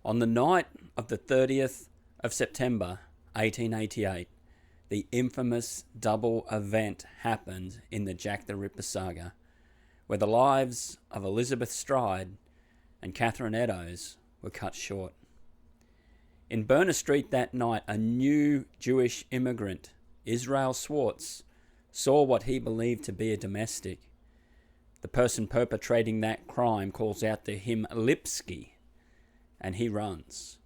On the night of the 30th of September 1888, the infamous double event happened in the Jack the Ripper saga, where the lives of Elizabeth Stride and Catherine Eddowes were cut short. In Berner Street that night, a new Jewish immigrant, Israel Schwartz, saw what he believed to be a domestic. The person perpetrating that crime calls out to him Lipski, and he runs.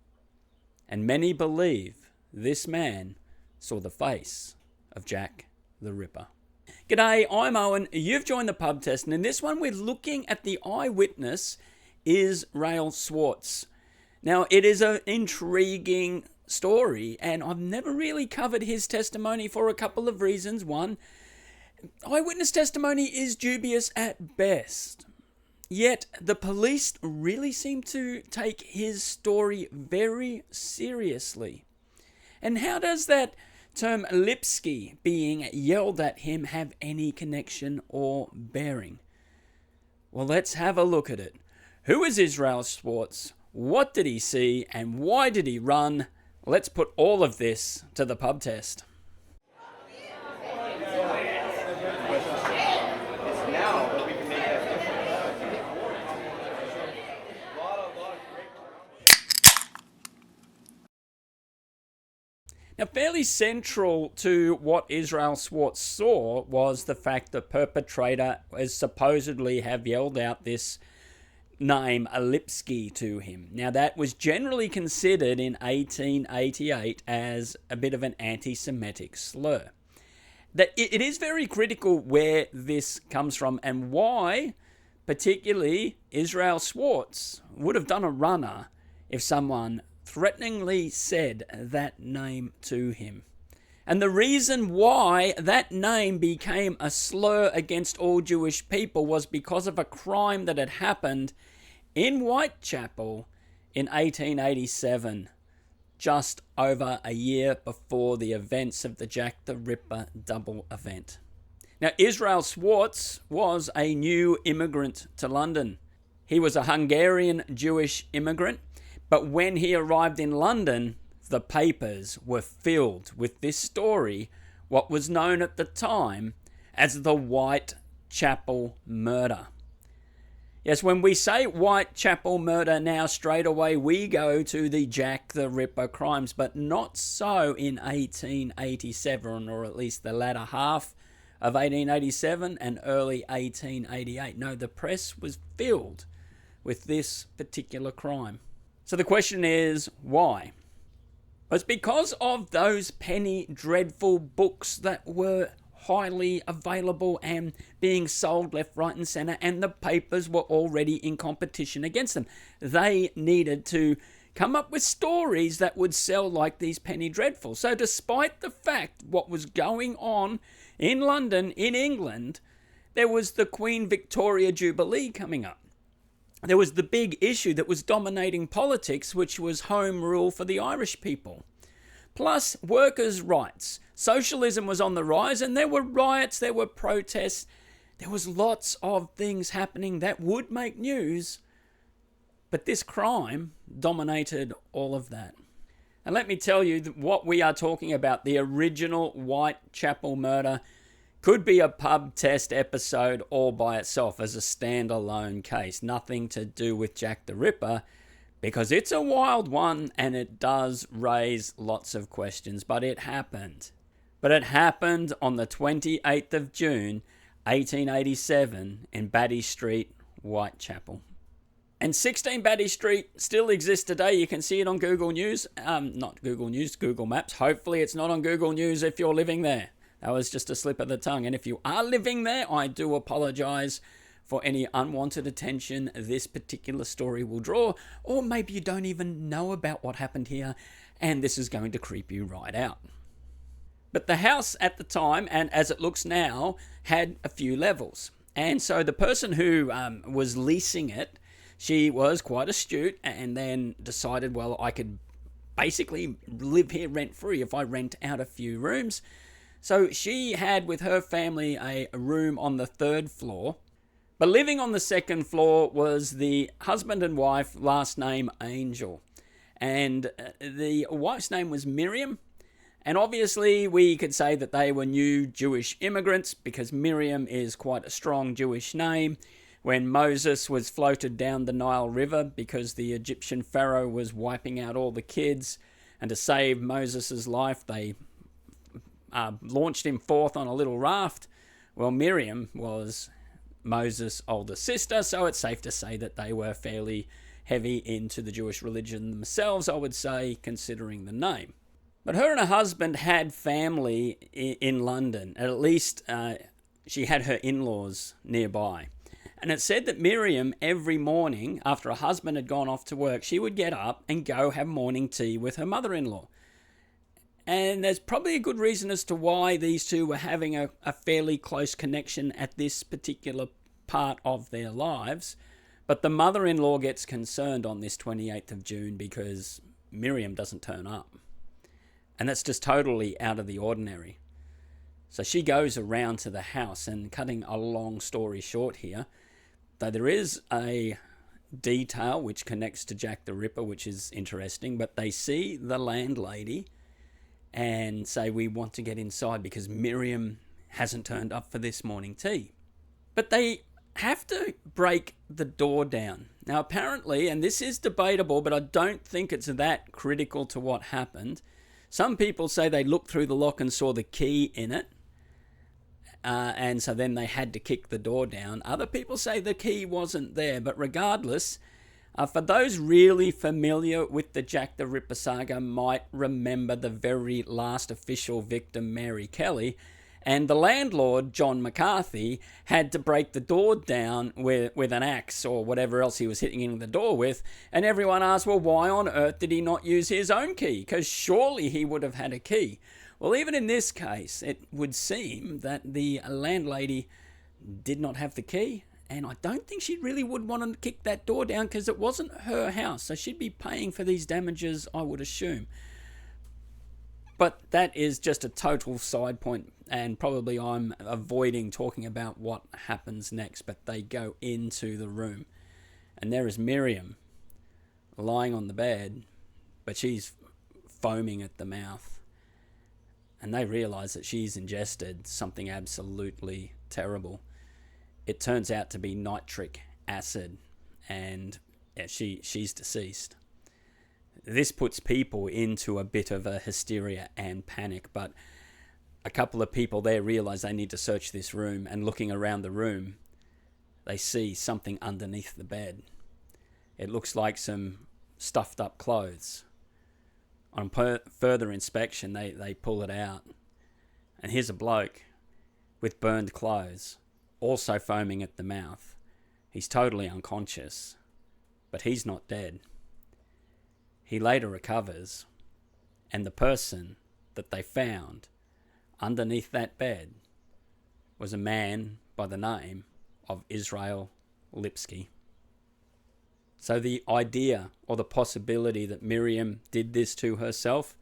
And many believe this man saw the face of Jack the Ripper. G'day, I'm Owen. You've joined the pub test, and in this one we're looking at the eyewitness Israel Schwartz. Now, it is an intriguing story, and I've never really covered his testimony for a couple of reasons. One, eyewitness testimony is dubious at best. Yet, the police really seem to take his story very seriously. And how does that term Lipski being yelled at him have any connection or bearing? Well, let's have a look at it. Who is Israel Schwartz? What did he see? And why did he run? Let's put all of this to the pub test. Now, fairly central to what Israel Schwartz saw was the fact the perpetrator was supposedly have yelled out this name Lipski to him. Now, that was generally considered in 1888 as a bit of an anti-Semitic slur. That it is very critical where this comes from and why, particularly, Israel Schwartz would have done a runner if someone threateningly said that name to him. And the reason why that name became a slur against all Jewish people was because of a crime that had happened in Whitechapel in 1887, just over a year before the events of the Jack the Ripper double event. Now, Israel Schwartz was a new immigrant to London. He was a Hungarian Jewish immigrant, but when he arrived in London, the papers were filled with this story, what was known at the time as the Whitechapel murder. Yes, when we say Whitechapel murder now, straight away we go to the Jack the Ripper crimes, but not so in 1887, or at least the latter half of 1887 and early 1888. No, the press was filled with this particular crime. So the question is, why? Well, it's because of those penny dreadful books that were highly available and being sold left, right and centre, and the papers were already in competition against them. They needed to come up with stories that would sell like these penny dreadfuls. So despite the fact what was going on in London, in England, there was the Queen Victoria Jubilee coming up. There was the big issue that was dominating politics, which was home rule for the Irish people. Plus, workers' rights. Socialism was on the rise, and there were riots, there were protests. There was lots of things happening that would make news, but this crime dominated all of that. And let me tell you that what we are talking about, the original Whitechapel murder, could be a pub test episode all by itself as a standalone case. Nothing to do with Jack the Ripper, because it's a wild one and it does raise lots of questions. But it happened. But it happened on the 28th of June, 1887 in Batty Street, Whitechapel. And 16 Batty Street still exists today. You can see it on Google News. Not Google News, Google Maps. Hopefully it's not on Google News if you're living there. That was just a slip of the tongue. And if you are living there, I do apologize for any unwanted attention this particular story will draw. Or maybe you don't even know about what happened here, and this is going to creep you right out. But the house at the time, and as it looks now, had a few levels. And so the person who was leasing it, she was quite astute and then decided, well, I could basically live here rent-free if I rent out a few rooms. So she had with her family a room on the 3rd floor. But living on the 2nd floor was the husband and wife, last name Angel. And the wife's name was Miriam. And obviously we could say that they were new Jewish immigrants because Miriam is quite a strong Jewish name. When Moses was floated down the Nile River because the Egyptian Pharaoh was wiping out all the kids, and to save Moses' life, they launched him forth on a little raft. Well, Miriam was Moses' older sister, so it's safe to say that they were fairly heavy into the Jewish religion themselves, I would say, considering the name. But her and her husband had family in London. At least she had her in-laws nearby. And it said that Miriam, every morning, after her husband had gone off to work, she would get up and go have morning tea with her mother-in-law. And there's probably a good reason as to why these two were having a fairly close connection at this particular part of their lives. But the mother-in-law gets concerned on this 28th of June because Miriam doesn't turn up. And that's just totally out of the ordinary. So she goes around to the house, and cutting a long story short here, though there is a detail which connects to Jack the Ripper, which is interesting, but they see the landlady and say, we want to get inside because Miriam hasn't turned up for this morning tea. But they have to break the door down. Now, apparently, and this is debatable, but I don't think it's that critical to what happened. Some people say they looked through the lock and saw the key in it. And so then they had to kick the door down. Other people say the key wasn't there. But regardless, for those really familiar with the Jack the Ripper saga might remember the very last official victim, Mary Kelly. And the landlord, John McCarthy, had to break the door down with an axe or whatever else he was hitting in the door with. And everyone asked, well, why on earth did he not use his own key? Because surely he would have had a key. Well, even in this case, it would seem that the landlady did not have the key. And I don't think she really would want to kick that door down because it wasn't her house. So she'd be paying for these damages, I would assume. But that is just a total side point, and probably I'm avoiding talking about what happens next. But they go into the room, and there is Miriam lying on the bed, but she's foaming at the mouth. And they realize that she's ingested something absolutely terrible. It turns out to be nitric acid, and she's deceased. This puts people into a bit of a hysteria and panic, but a couple of people there realize they need to search this room, and looking around the room, they see something underneath the bed. It looks like some stuffed up clothes. On further inspection, they pull it out, and here's a bloke with burned clothes, also foaming at the mouth. He's totally unconscious, but he's not dead. He later recovers, and the person that they found underneath that bed was a man by the name of Israel Lipsky. So the idea or the possibility that Miriam did this to herself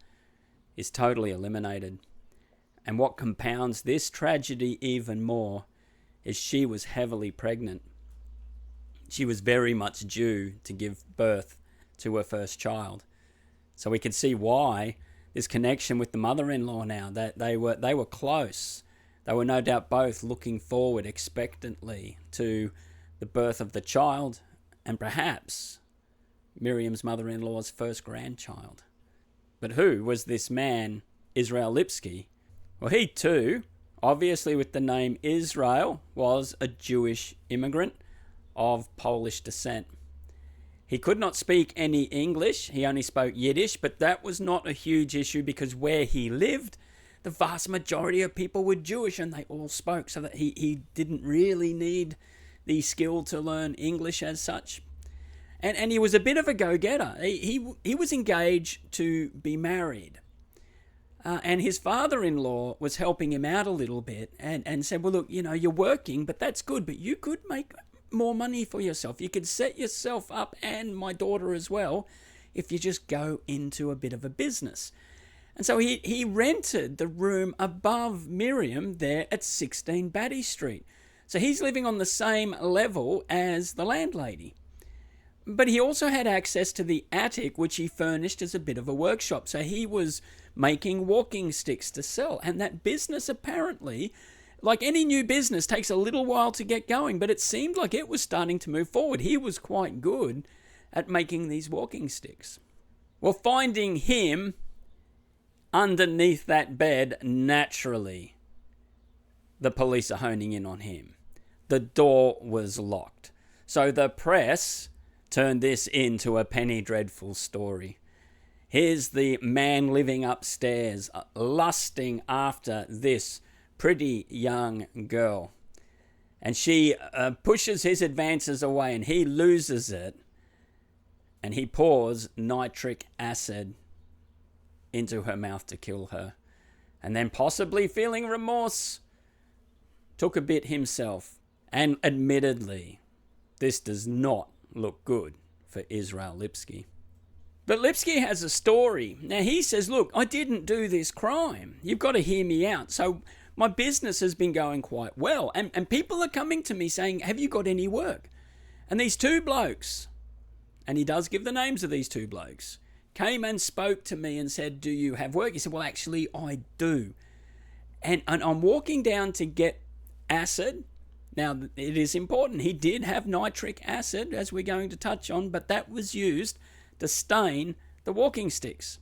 is totally eliminated. And what compounds this tragedy even more is she was heavily pregnant. She was very much due to give birth to her first child. So we can see why this connection with the mother-in-law now, that they were close. They were no doubt both looking forward expectantly to the birth of the child, and perhaps Miriam's mother-in-law's first grandchild. But who was this man, Israel Lipsky? Well, he too, obviously with the name Israel, was a Jewish immigrant of Polish descent. He could not speak any English, he only spoke Yiddish, but that was not a huge issue because where he lived, the vast majority of people were Jewish and they all spoke, so that he didn't really need the skill to learn English as such. And he was a bit of a go-getter. He was engaged to be married. And his father-in-law was helping him out a little bit and said, well, look, you're working, but that's good, but you could make more money for yourself. You could set yourself up and my daughter as well if you just go into a bit of a business. And so he rented the room above Miriam there at 16 Batty Street. So he's living on the same level as the landlady. But he also had access to the attic, which he furnished as a bit of a workshop. So he was making walking sticks to sell. And that business apparently, like any new business, takes a little while to get going, but it seemed like it was starting to move forward. He was quite good at making these walking sticks. Well, finding him underneath that bed, naturally, the police are honing in on him. The door was locked. So the press turned this into a penny dreadful story. Here's the man living upstairs, lusting after this pretty young girl. And she pushes his advances away and he loses it. And he pours nitric acid into her mouth to kill her. And then, possibly feeling remorse, took a bit himself. And admittedly, this does not look good for Israel Lipsky. But Lipski has a story. Now he says, look, I didn't do this crime. You've got to hear me out. So my business has been going quite well. And people are coming to me saying, have you got any work? And these two blokes, and he does give the names of these two blokes, came and spoke to me and said, do you have work? He said, well, actually, I do. And I'm walking down to get acid. Now, it is important. He did have nitric acid, as we're going to touch on, but that was used to stain the walking sticks.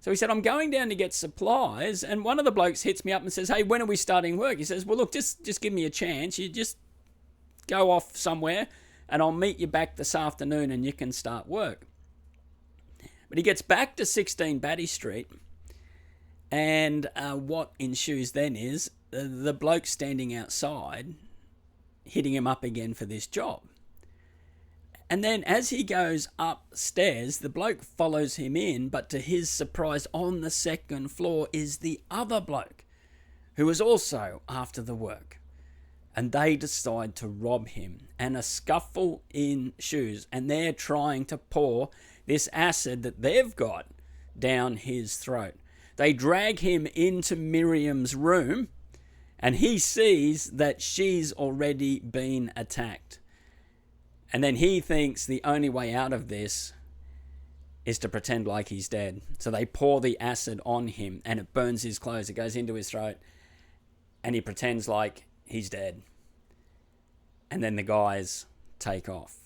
So he said, I'm going down to get supplies, and one of the blokes hits me up and says, hey, when are we starting work? He says, well, look, just give me a chance. You just go off somewhere, and I'll meet you back this afternoon, and you can start work. But he gets back to 16 Batty Street, and what ensues then is the bloke standing outside hitting him up again for this job. And then as he goes upstairs, the bloke follows him in, but to his surprise, on the second floor is the other bloke who is also after the work. And they decide to rob him, and a scuffle ensues, and they're trying to pour this acid that they've got down his throat. They drag him into Miriam's room, and he sees that she's already been attacked. And then he thinks the only way out of this is to pretend like he's dead. So they pour the acid on him, and it burns his clothes. It goes into his throat, and he pretends like he's dead. And then the guys take off.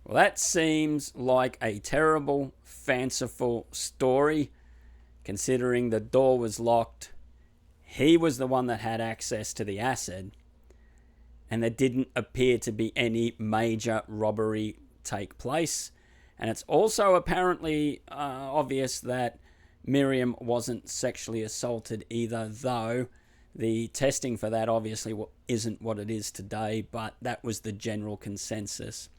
Well, that seems like a terrible, fanciful story, considering the door was locked. He was the one that had access to the acid, and there didn't appear to be any major robbery take place. And it's also apparently obvious that Miriam wasn't sexually assaulted either, though the testing for that obviously isn't what it is today, but that was the general consensus.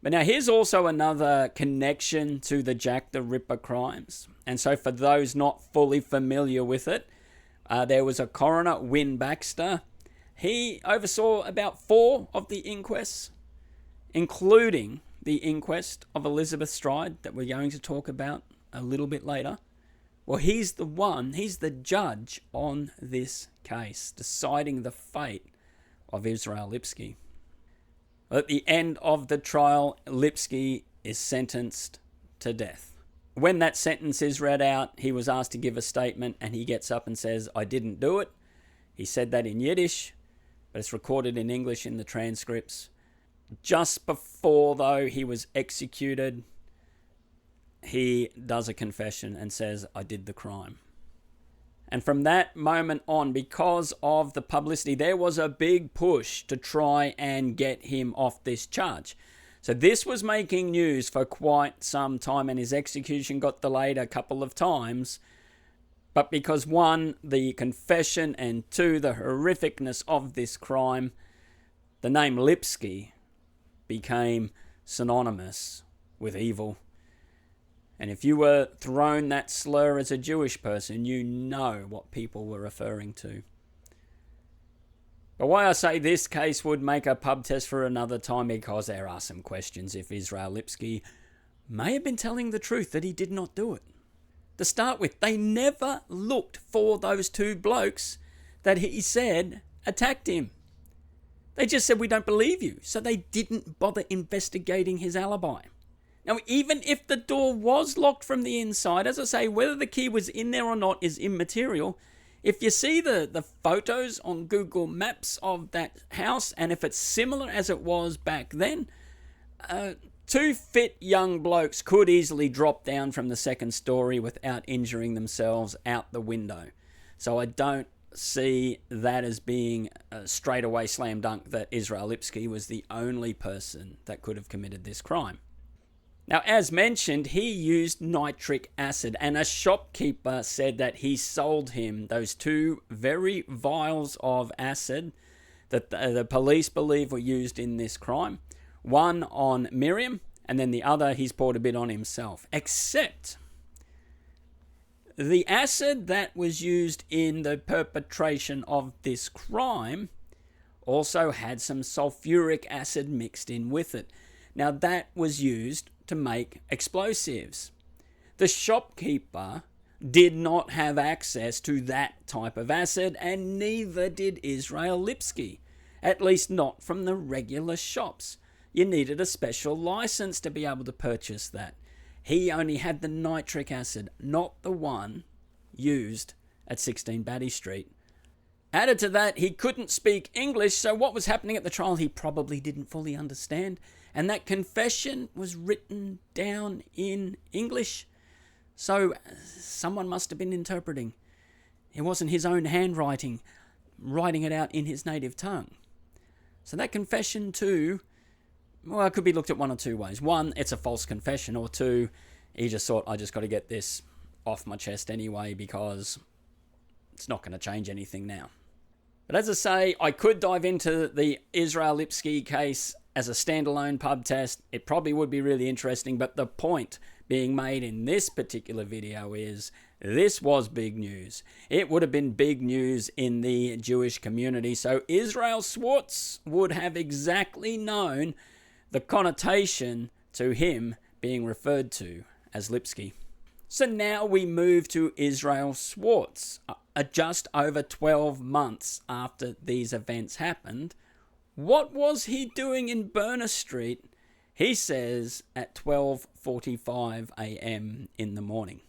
But now here's also another connection to the Jack the Ripper crimes. And so for those not fully familiar with it, there was a coroner, Win Baxter. He oversaw about 4 of the inquests, including the inquest of Elizabeth Stride that we're going to talk about a little bit later. Well, he's the judge on this case, deciding the fate of Israel Lipsky. At the end of the trial, Lipsky is sentenced to death. When that sentence is read out, he was asked to give a statement, and he gets up and says, I didn't do it. He said that in Yiddish, but it's recorded in English in the transcripts. Just before, though, he was executed, he does a confession and says, I did the crime. And from that moment on, because of the publicity, there was a big push to try and get him off this charge. So this was making news for quite some time, and his execution got delayed a couple of times. But because 1, the confession, and 2, the horrificness of this crime, the name Lipski became synonymous with evil. And if you were thrown that slur as a Jewish person, you know what people were referring to. But why I say this case would make a pub test for another time, because there are some questions if Israel Lipsky may have been telling the truth that he did not do it. To start with, they never looked for those 2 blokes that he said attacked him. They just said, we don't believe you. So they didn't bother investigating his alibi. Now, even if the door was locked from the inside, as I say, whether the key was in there or not is immaterial. If you see the photos on Google Maps of that house, and if it's similar as it was back then, two fit young blokes could easily drop down from the second story without injuring themselves out the window. So I don't see that as being a straightaway slam dunk that Israel Lipsky was the only person that could have committed this crime. Now, as mentioned, he used nitric acid, and a shopkeeper said that he sold him those two very vials of acid that the police believe were used in this crime. One on Miriam, and then the other he's poured a bit on himself. Except the acid that was used in the perpetration of this crime also had some sulfuric acid mixed in with it. Now, that was used to make explosives. The shopkeeper did not have access to that type of acid, and neither did Israel Lipsky, at least not from the regular shops. You needed a special license to be able to purchase that. He only had the nitric acid, not the one used at 16 Batty Street. Added to that, he couldn't speak English, so what was happening at the trial he probably didn't fully understand. And that confession was written down in English. So someone must have been interpreting. It wasn't his own handwriting, writing it out in his native tongue. So that confession too, well, it could be looked at one or two ways. One, it's a false confession. Or two, he just thought, I just got to get this off my chest anyway because it's not going to change anything now. But as I say, I could dive into the Israel Lipsky case as a standalone pub test. It probably would be really interesting, but the point being made in this particular video is this was big news. It would have been big news in the Jewish community, so Israel Schwartz would have exactly known the connotation to him being referred to as Lipski. So now we move to Israel Schwartz. Just over 12 months after these events happened, what was he doing in Burner Street, he says, at 12:45 a.m. in the morning?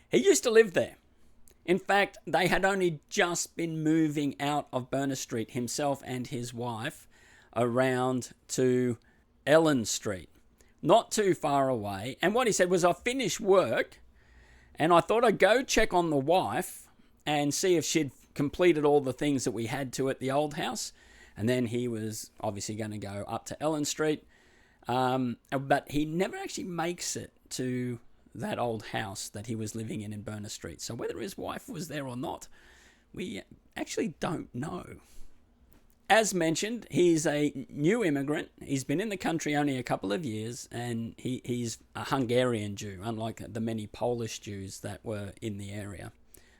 He used to live there. In fact, they had only just been moving out of Burner Street, himself and his wife, around to Ellen Street, not too far away. And what he said was, I finished work and I thought I'd go check on the wife and see if she'd completed all the things that we had to at the old house. And then he was obviously going to go up to Ellen Street. But he never actually makes it to that old house that he was living in Burner Street. So whether his wife was there or not, we actually don't know. As mentioned, he's a new immigrant. He's been in the country only a couple of years, and he's a Hungarian Jew, unlike the many Polish Jews that were in the area.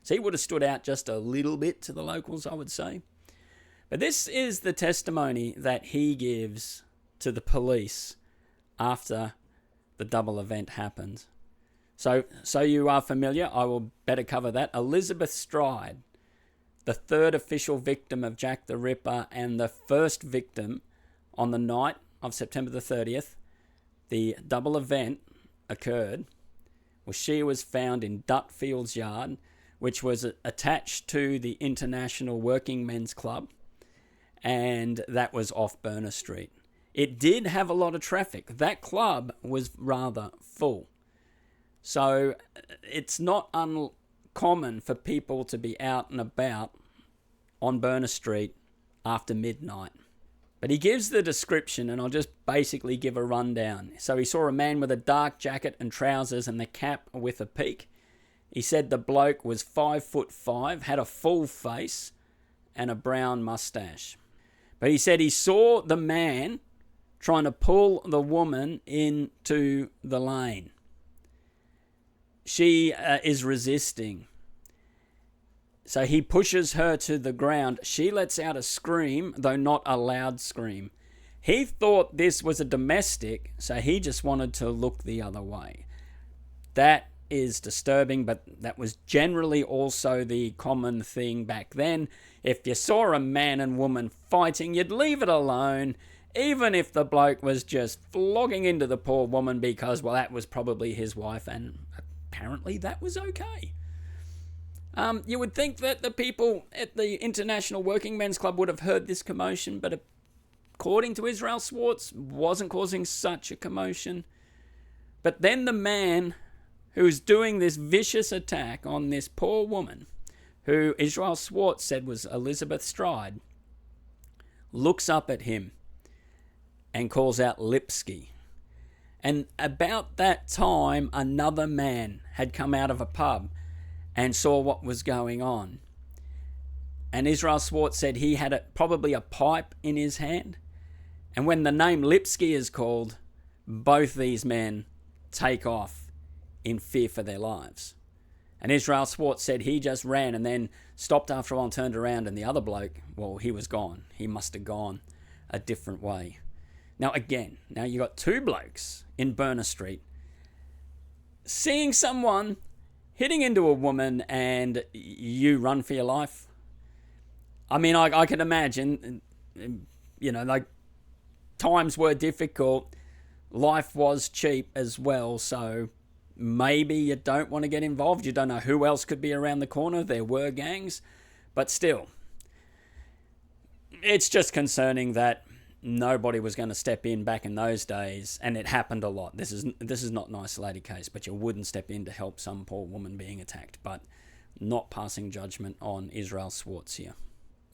So he would have stood out just a little bit to the locals, I would say. But this is the testimony that he gives to the police after the double event happened. So you are familiar, I will better cover that. Elizabeth Stride, the third official victim of Jack the Ripper and the first victim on the night of September the 30th, the double event occurred. Well, she was found in Dutfield's yard, which was attached to the International Working Men's Club, and that was off Burner Street. It did have a lot of traffic. That club was rather full. So it's not uncommon for people to be out and about on Burner Street after midnight. But he gives the description, and I'll just basically give a rundown. So he saw a man with a dark jacket and trousers and the cap with a peak. He said the bloke was 5'5", had a full face and a brown mustache. But he said he saw the man trying to pull the woman into the lane. She is resisting. So he pushes her to the ground. She lets out a scream, though not a loud scream. He thought this was a domestic, so he just wanted to look the other way. That is disturbing, but that was generally also the common thing back then. If you saw a man and woman fighting, you'd leave it alone, even if the bloke was just flogging into the poor woman because, well, that was probably his wife, and apparently that was okay. You would think that the people at the International Working Men's Club would have heard this commotion, but according to Israel Schwartz, wasn't causing such a commotion. But then the man who's doing this vicious attack on this poor woman, who Israel Schwartz said was Elizabeth Stride, looks up at him and calls out Lipski. And about that time, another man had come out of a pub and saw what was going on. And Israel Schwartz said he had probably a pipe in his hand. And when the name Lipski is called, both these men take off in fear for their lives. And Israel Schwartz said he just ran and then stopped after a while and turned around, and the other bloke, well, he was gone. He must have gone a different way. Now you got two blokes in Burner Street seeing someone hitting into a woman and you run for your life. I mean, I can imagine, like times were difficult. Life was cheap as well, so maybe you don't want to get involved. You don't know who else could be around the corner. There were gangs, but still, it's just concerning that nobody was going to step in back in those days, and it happened a lot. This is not an isolated case, but you wouldn't step in to help some poor woman being attacked, but not passing judgment on Israel Schwartz here.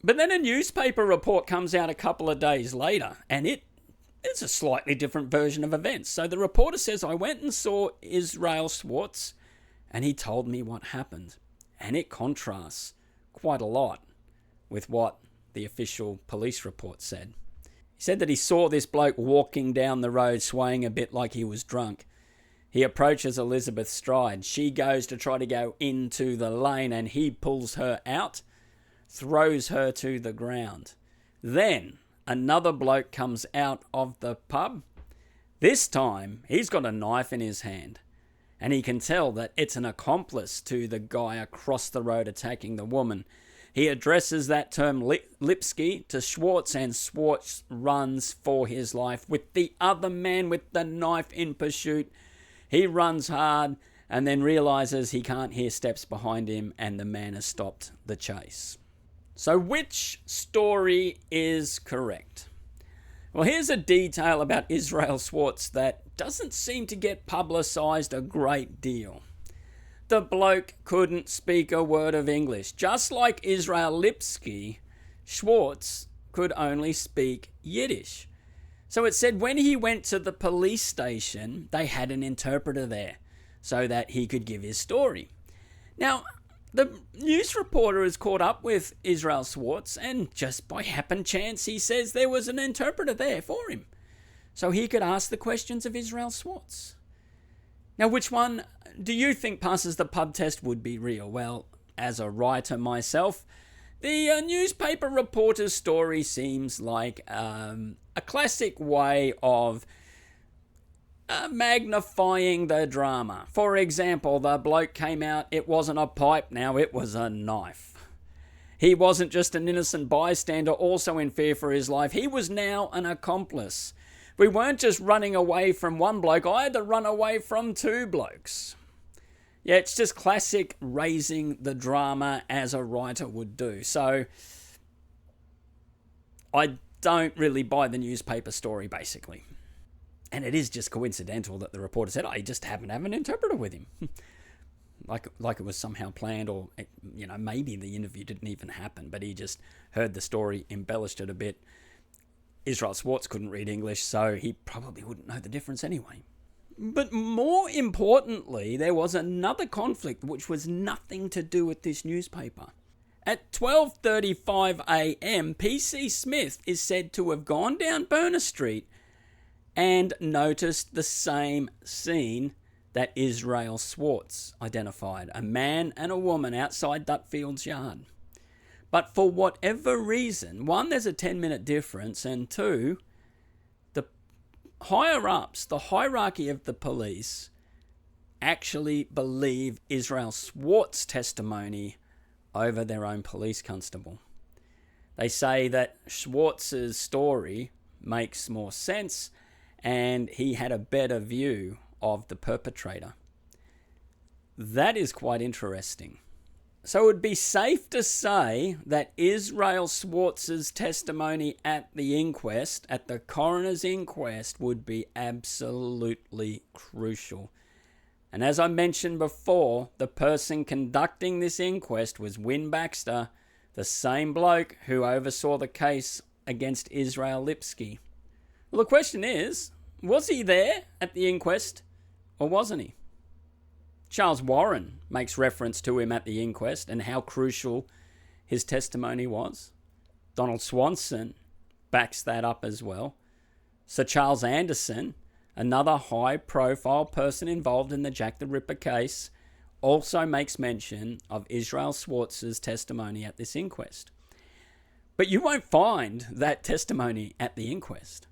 But then a newspaper report comes out a couple of days later, and it's a slightly different version of events. So the reporter says, I went and saw Israel Schwartz, and he told me what happened. And it contrasts quite a lot with what the official police report said. He said that he saw this bloke walking down the road swaying a bit like he was drunk. He approaches Elizabeth Stride. She goes to try to go into the lane and he pulls her out, throws her to the ground. Then another bloke comes out of the pub. This time he's got a knife in his hand and he can tell that it's an accomplice to the guy across the road attacking the woman. He addresses that term Lipski to Schwartz, and Schwartz runs for his life with the other man with the knife in pursuit. He runs hard and then realizes he can't hear steps behind him, and the man has stopped the chase. So which story is correct? Well, here's a detail about Israel Schwartz that doesn't seem to get publicized a great deal. The bloke couldn't speak a word of English. Just like Israel Lipsky, Schwartz could only speak Yiddish. So it said when he went to the police station, they had an interpreter there so that he could give his story. Now, the news reporter is caught up with Israel Schwartz, and just by happen chance, he says there was an interpreter there for him, so he could ask the questions of Israel Schwartz. Now, which one do you think passes the pub test would be real? Well, as a writer myself, the newspaper reporter's story seems like a classic way of magnifying the drama. For example, the bloke came out, it wasn't a pipe now, it was a knife. He wasn't just an innocent bystander, also in fear for his life. He was now an accomplice. We weren't just running away from one bloke, I had to run away from two blokes. Yeah, it's just classic raising the drama as a writer would do. So I don't really buy the newspaper story, basically. And it is just coincidental that the reporter said, he just happened to have an interpreter with him. like it was somehow planned, or, maybe the interview didn't even happen, but he just heard the story, embellished it a bit. Israel Schwartz couldn't read English, so he probably wouldn't know the difference anyway. But more importantly, there was another conflict which was nothing to do with this newspaper. At 12:35 a.m, PC Smith is said to have gone down Burner Street and noticed the same scene that Israel Schwartz identified, a man and a woman outside Dutfield's yard. But for whatever reason, one, there's a 10-minute difference, and two, the higher-ups, the hierarchy of the police, actually believe Israel Schwartz's testimony over their own police constable. They say that Schwartz's story makes more sense and he had a better view of the perpetrator. That is quite interesting. So it would be safe to say that Israel Schwartz's testimony at the inquest, at the coroner's inquest, would be absolutely crucial. And as I mentioned before, the person conducting this inquest was Win Baxter, the same bloke who oversaw the case against Israel Lipsky. Well, the question is, was he there at the inquest or wasn't he? Charles Warren makes reference to him at the inquest and how crucial his testimony was. Donald Swanson backs that up as well. Sir Charles Anderson, another high-profile person involved in the Jack the Ripper case, also makes mention of Israel Schwartz's testimony at this inquest. But you won't find that testimony at the inquest.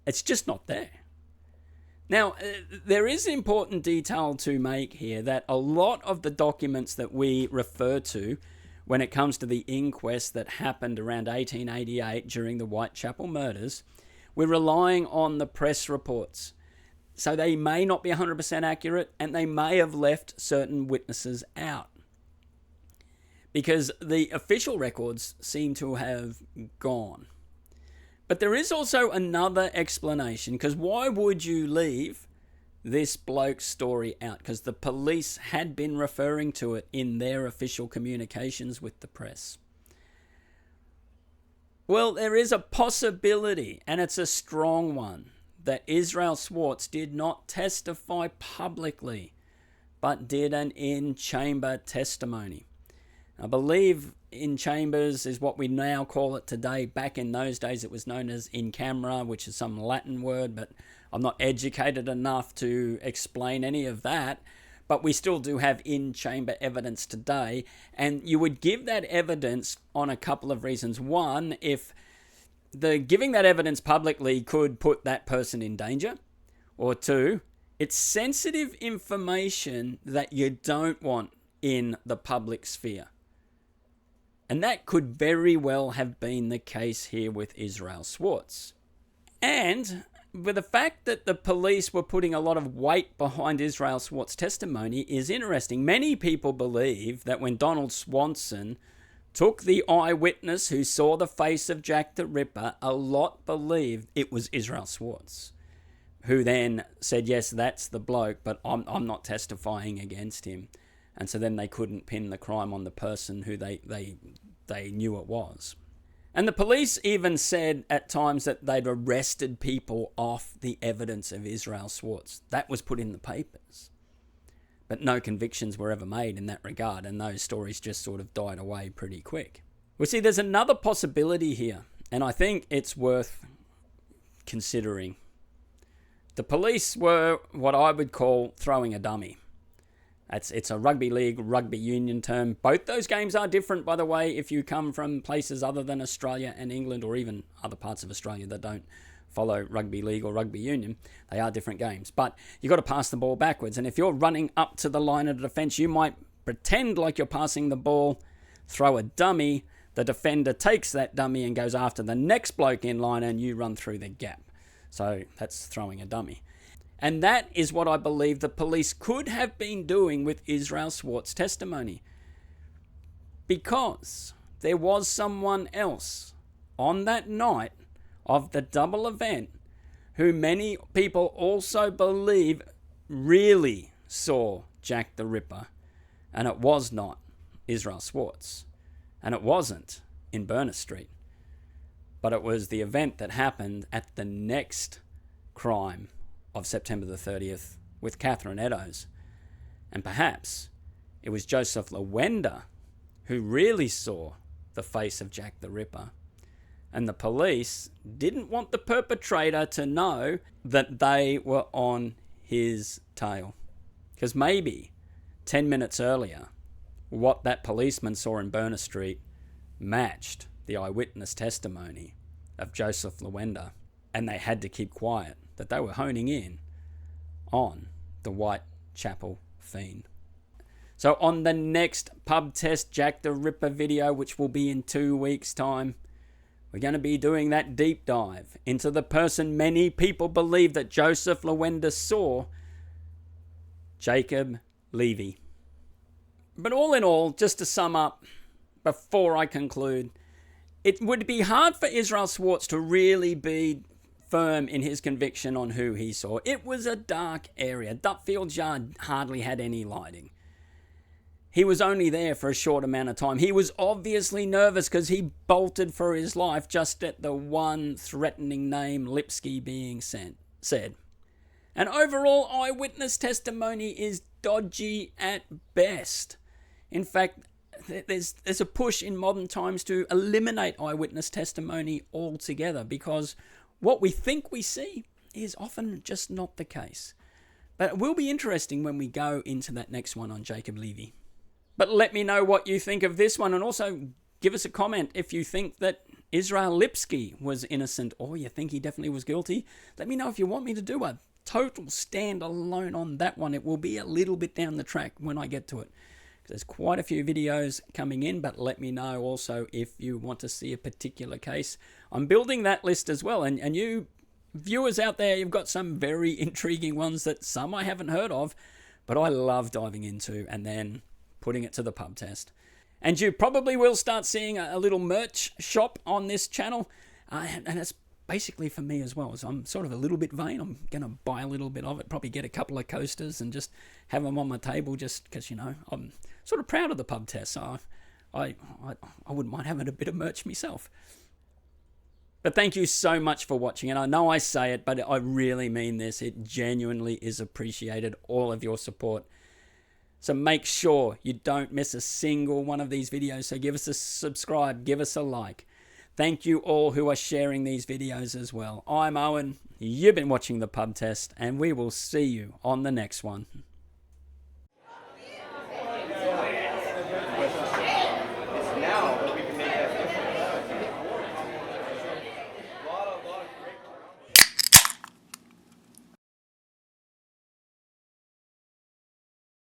It's just not there. Now, there is important detail to make here that a lot of the documents that we refer to when it comes to the inquest that happened around 1888 during the Whitechapel murders, we're relying on the press reports. So they may not be 100% accurate and they may have left certain witnesses out, because the official records seem to have gone. But there is also another explanation, because why would you leave this bloke's story out? Because the police had been referring to it in their official communications with the press. Well, there is a possibility, and it's a strong one, that Israel Schwartz did not testify publicly, but did an in-chamber testimony. I believe in chambers is what we now call it today. Back in those days, it was known as in camera, which is some Latin word, but I'm not educated enough to explain any of that. But we still do have in-chamber evidence today, and you would give that evidence on a couple of reasons. One, if the giving that evidence publicly could put that person in danger, or two, it's sensitive information that you don't want in the public sphere. And that could very well have been the case here with Israel Schwartz. And with the fact that the police were putting a lot of weight behind Israel Schwartz's testimony is interesting. Many people believe that when Donald Swanson took the eyewitness who saw the face of Jack the Ripper, a lot believed it was Israel Schwartz, who then said, yes, that's the bloke, but I'm not testifying against him. And so then they couldn't pin the crime on the person who they knew it was. And the police even said at times that they'd arrested people off the evidence of Israel Schwartz. That was put in the papers. But no convictions were ever made in that regard, and those stories just sort of died away pretty quick. Well, see, there's another possibility here, and I think it's worth considering. The police were what I would call throwing a dummy. It's a rugby league, rugby union term. Both those games are different, by the way, if you come from places other than Australia and England, or even other parts of Australia that don't follow rugby league or rugby union. They are different games. But you've got to pass the ball backwards. And if you're running up to the line of defence, you might pretend like you're passing the ball, throw a dummy. The defender takes that dummy and goes after the next bloke in line, and you run through the gap. So that's throwing a dummy. And that is what I believe the police could have been doing with Israel Schwartz's testimony. Because there was someone else on that night of the double event who many people also believe really saw Jack the Ripper. And it was not Israel Schwartz. And it wasn't in Berners Street. But it was the event that happened at the next crime of September the 30th with Catherine Eddowes. And perhaps it was Joseph Lawender who really saw the face of Jack the Ripper. And the police didn't want the perpetrator to know that they were on his tail. Because maybe 10 minutes earlier, what that policeman saw in Berners Street matched the eyewitness testimony of Joseph Lawender. And they had to keep quiet, that they were honing in on the Whitechapel fiend. So on the next pub test Jack the Ripper video, which will be in 2 weeks' time, we're going to be doing that deep dive into the person many people believe that Joseph Lewender saw, Jacob Levy. But all in all, just to sum up, before I conclude, it would be hard for Israel Schwartz to really be firm in his conviction on who he saw. It was a dark area. Dutfield's Yard hardly had any lighting. He was only there for a short amount of time. He was obviously nervous because he bolted for his life just at the one threatening name, Lipski, being said. And overall, eyewitness testimony is dodgy at best. In fact, there's a push in modern times to eliminate eyewitness testimony altogether, because what we think we see is often just not the case. But it will be interesting when we go into that next one on Jacob Levy. But let me know what you think of this one, and also give us a comment if you think that Israel Lipsky was innocent or you think he definitely was guilty. Let me know if you want me to do a total standalone on that one. It will be a little bit down the track when I get to it. There's quite a few videos coming in, but let me know also if you want to see a particular case. I'm building that list as well, and you viewers out there, you've got some very intriguing ones that some I haven't heard of, but I love diving into and then putting it to the pub test. And you probably will start seeing a little merch shop on this channel, and it's basically for me as well. So I'm sort of a little bit vain. I'm going to buy a little bit of it, probably get a couple of coasters and just have them on my table, just because, you know, I'm sort of proud of the pub test. So I wouldn't mind having a bit of merch myself. But thank you so much for watching. And I know I say it, but I really mean this. It genuinely is appreciated, all of your support. So make sure you don't miss a single one of these videos. So give us a subscribe, give us a like. Thank you all who are sharing these videos as well. I'm Owen, you've been watching the pub test, and we will see you on the next one.